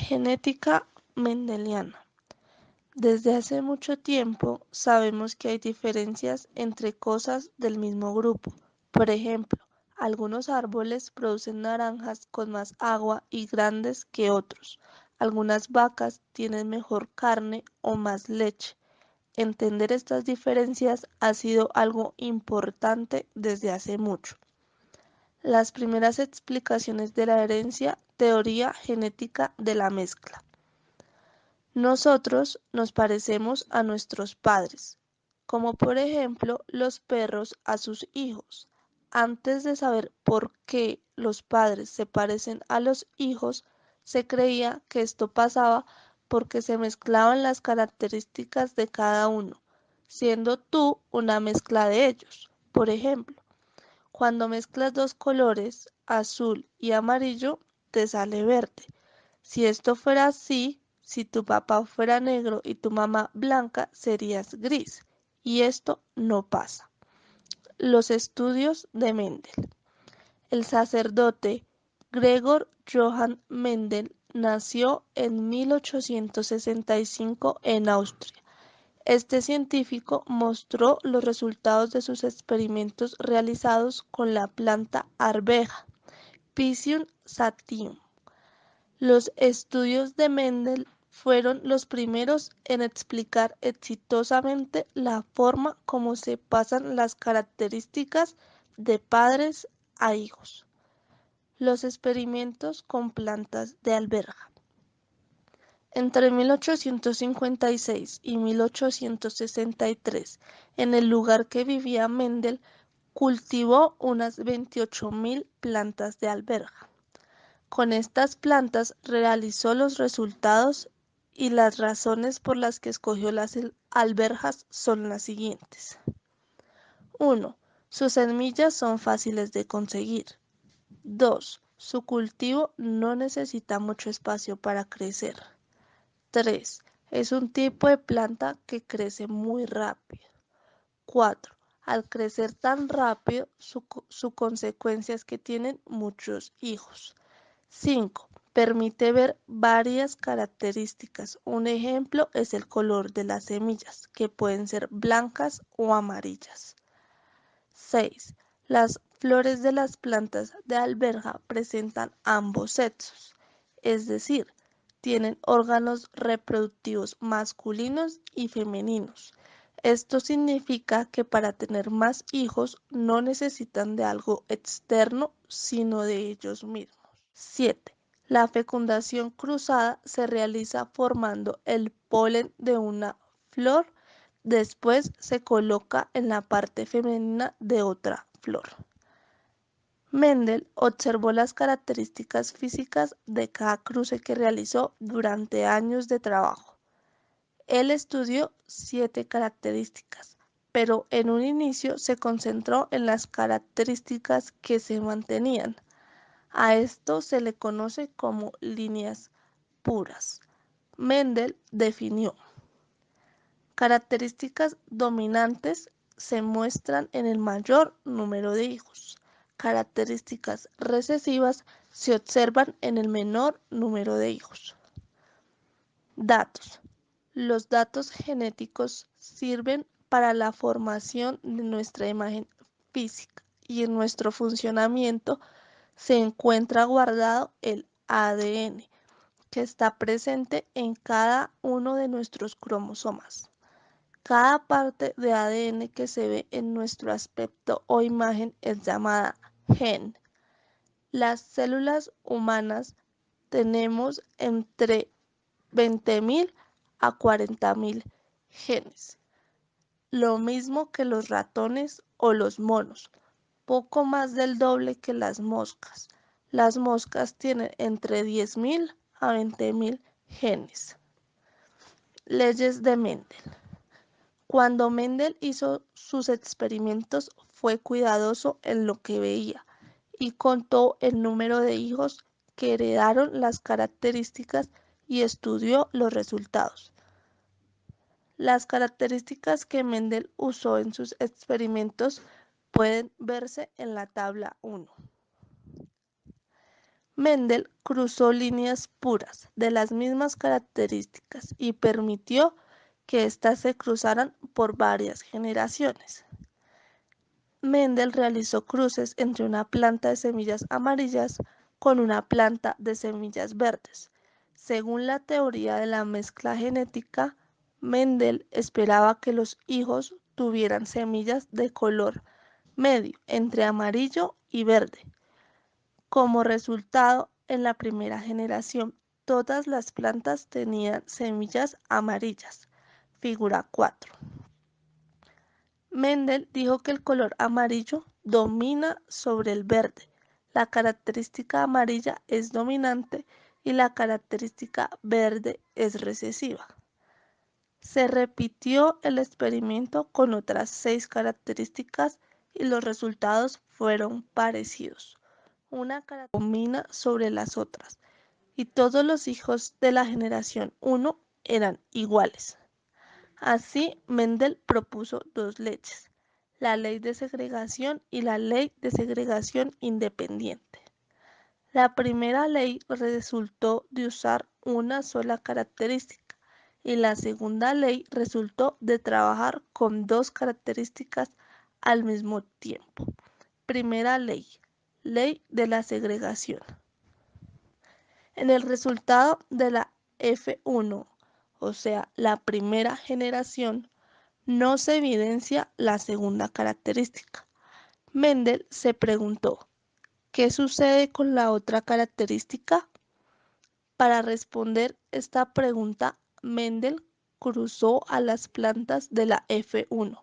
Genética mendeliana. Desde hace mucho tiempo sabemos que hay diferencias entre cosas del mismo grupo. Por ejemplo, algunos árboles producen naranjas con más agua y grandes que otros. Algunas vacas tienen mejor carne o más leche. Entender estas diferencias ha sido algo importante desde hace mucho. Las primeras explicaciones de la herencia, teoría genética de la mezcla. Nosotros nos parecemos a nuestros padres, como por ejemplo los perros a sus hijos. Antes de saber por qué los padres se parecen a los hijos, se creía que esto pasaba porque se mezclaban las características de cada uno, siendo tú una mezcla de ellos. Por ejemplo, cuando mezclas dos colores, azul y amarillo, te sale verde. Si esto fuera así, si tu papá fuera negro y tu mamá blanca, serías gris. Y esto no pasa. Los estudios de Mendel. El sacerdote Gregor Johann Mendel nació en 1865 en Austria. Este científico mostró los resultados de sus experimentos realizados con la planta arveja, Piscium sativum. Los estudios de Mendel fueron los primeros en explicar exitosamente la forma como se pasan las características de padres a hijos. Los experimentos con plantas de alberja. Entre 1856 y 1863, en el lugar que vivía Mendel, cultivó unas 28.000 plantas de alberja. Con estas plantas realizó los resultados y las razones por las que escogió las alberjas son las siguientes. 1. Sus semillas son fáciles de conseguir. 2. Su cultivo no necesita mucho espacio para crecer. 3. Es un tipo de planta que crece muy rápido. 4. Al crecer tan rápido, su consecuencia es que tienen muchos hijos. 5. Permite ver varias características. Un ejemplo es el color de las semillas, que pueden ser blancas o amarillas. 6. Las flores de las plantas de alberja presentan ambos sexos, es decir, tienen órganos reproductivos masculinos y femeninos. Esto significa que para tener más hijos no necesitan de algo externo, sino de ellos mismos. 7. La fecundación cruzada se realiza formando el polen de una flor, después se coloca en la parte femenina de otra flor. Mendel observó las características físicas de cada cruce que realizó durante años de trabajo. Él estudió 7 características, pero en un inicio se concentró en las características que se mantenían. A esto se le conoce como líneas puras. Mendel definió: características dominantes se muestran en el mayor número de hijos. Características recesivas se observan en el menor número de hijos. Datos. Los datos genéticos sirven para la formación de nuestra imagen física y en nuestro funcionamiento se encuentra guardado el ADN, que está presente en cada uno de nuestros cromosomas. Cada parte de ADN que se ve en nuestro aspecto o imagen es llamada gen. Las células humanas tenemos entre 20.000 a 40.000 genes, lo mismo que los ratones o los monos, poco más del doble que las moscas. Las moscas tienen entre 10.000 a 20.000 genes. Leyes de Mendel. Cuando Mendel hizo sus experimentos fue cuidadoso en lo que veía y contó el número de hijos que heredaron las características y estudió los resultados. Las características que Mendel usó en sus experimentos pueden verse en la tabla 1. Mendel cruzó líneas puras de las mismas características y permitió que éstas se cruzaran por varias generaciones. Mendel realizó cruces entre una planta de semillas amarillas con una planta de semillas verdes. Según la teoría de la mezcla genética, Mendel esperaba que los hijos tuvieran semillas de color medio entre amarillo y verde. Como resultado, en la primera generación, todas las plantas tenían semillas amarillas. Figura 4. Mendel dijo que el color amarillo domina sobre el verde. La característica amarilla es dominante y la característica verde es recesiva. Se repitió el experimento con otras 6 características y los resultados fueron parecidos. Una característica domina sobre las otras y todos los hijos de la generación 1 eran iguales. Así, Mendel propuso 2 leyes, la ley de segregación y la ley de segregación independiente. La primera ley resultó de usar una sola característica y la segunda ley resultó de trabajar con 2 características al mismo tiempo. Primera ley, ley de la segregación. En el resultado de la F1, o sea, la primera generación, no se evidencia la segunda característica. Mendel se preguntó, ¿qué sucede con la otra característica? Para responder esta pregunta, Mendel cruzó a las plantas de la F1,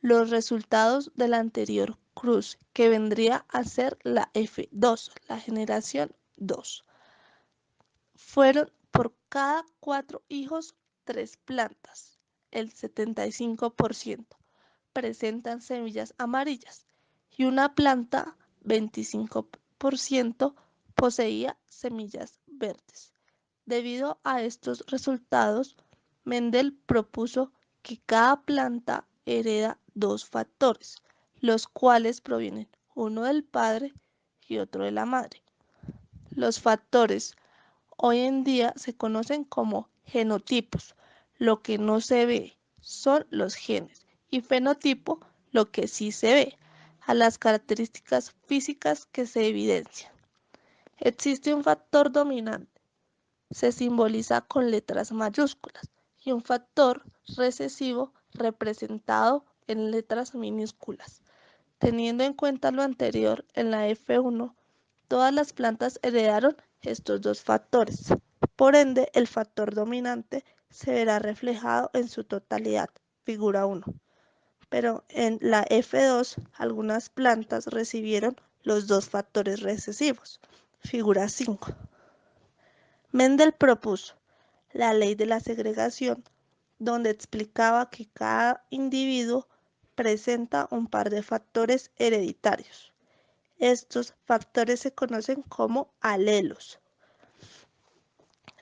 los resultados del anterior cruce, que vendría a ser la F2, la generación 2. Fueron por cada 4 hijos 3 plantas, el 75%. Presentan semillas amarillas y una planta 25% poseía semillas verdes. Debido a estos resultados, Mendel propuso que cada planta hereda 2 factores, los cuales provienen uno del padre y otro de la madre. Los factores hoy en día se conocen como genotipos. Lo que no se ve son los genes y fenotipo lo que sí se ve, a las características físicas que se evidencian. Existe un factor dominante, se simboliza con letras mayúsculas, y un factor recesivo representado en letras minúsculas. Teniendo en cuenta lo anterior, en la F1, todas las plantas heredaron estos 2 factores. Por ende, el factor dominante se verá reflejado en su totalidad, figura 1. Pero en la F2, algunas plantas recibieron los 2 factores recesivos, figura 5. Mendel propuso la ley de la segregación, donde explicaba que cada individuo presenta un par de factores hereditarios. Estos factores se conocen como alelos.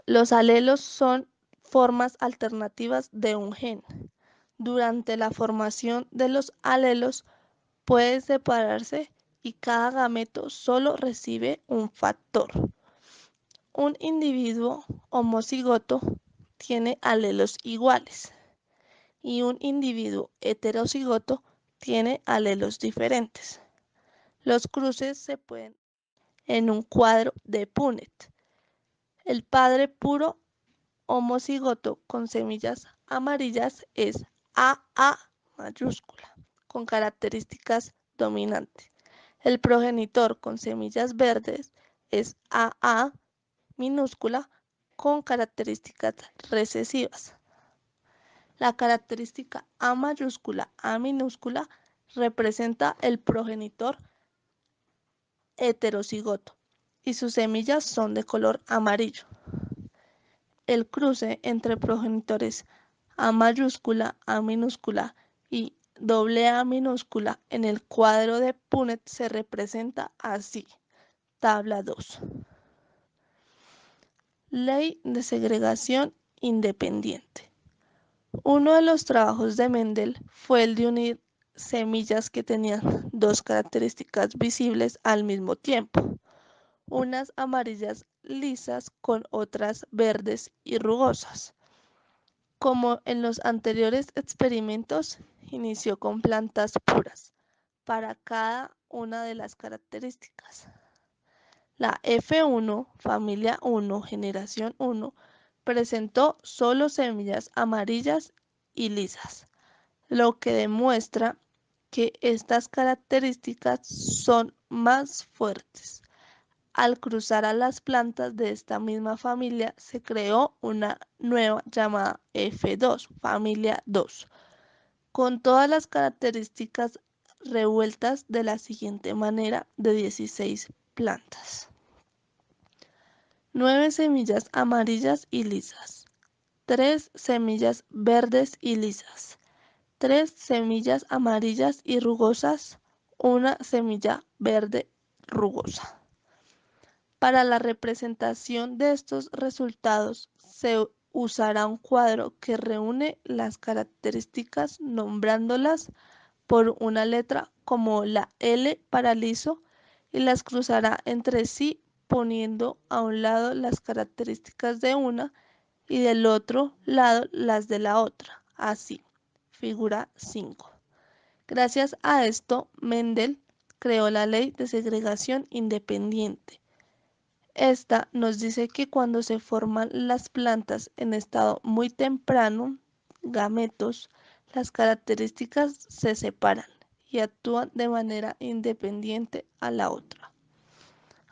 Los alelos son formas alternativas de un gen. Durante la formación de los alelos pueden separarse y cada gameto solo recibe un factor. Un individuo homocigoto tiene alelos iguales y un individuo heterocigoto tiene alelos diferentes. Los cruces se pueden en un cuadro de Punnett. El padre puro homocigoto con semillas amarillas es AA mayúscula, con características dominantes. El progenitor con semillas verdes es AA minúscula con características recesivas. La característica A mayúscula, A minúscula, representa el progenitor heterocigoto y sus semillas son de color amarillo. El cruce entre progenitores A mayúscula, A minúscula y AA minúscula en el cuadro de Punnett se representa así. Tabla 2. Ley de segregación independiente. Uno de los trabajos de Mendel fue el de unir semillas que tenían 2 características visibles al mismo tiempo. unas amarillas lisas con otras verdes y rugosas. Como en los anteriores experimentos, inició con plantas puras para cada una de las características. La F1, familia 1, generación 1, presentó solo semillas amarillas y lisas, lo que demuestra que estas características son más fuertes. Al cruzar a las plantas de esta misma familia, se creó una nueva llamada F2, familia 2, con todas las características revueltas de la siguiente manera de 16 plantas. 9 semillas amarillas y lisas, 3 semillas verdes y lisas, 3 semillas amarillas y rugosas, una semilla verde rugosa. Para la representación de estos resultados se usará un cuadro que reúne las características nombrándolas por una letra como la L para liso y las cruzará entre sí poniendo a un lado las características de una y del otro lado las de la otra, así, figura 5. Gracias a esto, Mendel creó la ley de segregación independiente. Esta nos dice que cuando se forman las plantas en estado muy temprano, gametos, las características se separan y actúan de manera independiente a la otra.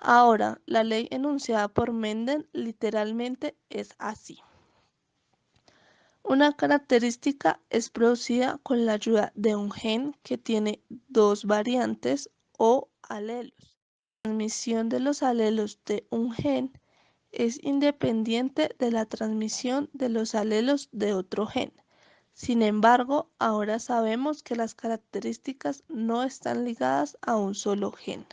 Ahora, la ley enunciada por Mendel literalmente es así. Una característica es producida con la ayuda de un gen que tiene dos variantes o alelos. La transmisión de los alelos de un gen es independiente de la transmisión de los alelos de otro gen. Sin embargo, ahora sabemos que las características no están ligadas a un solo gen.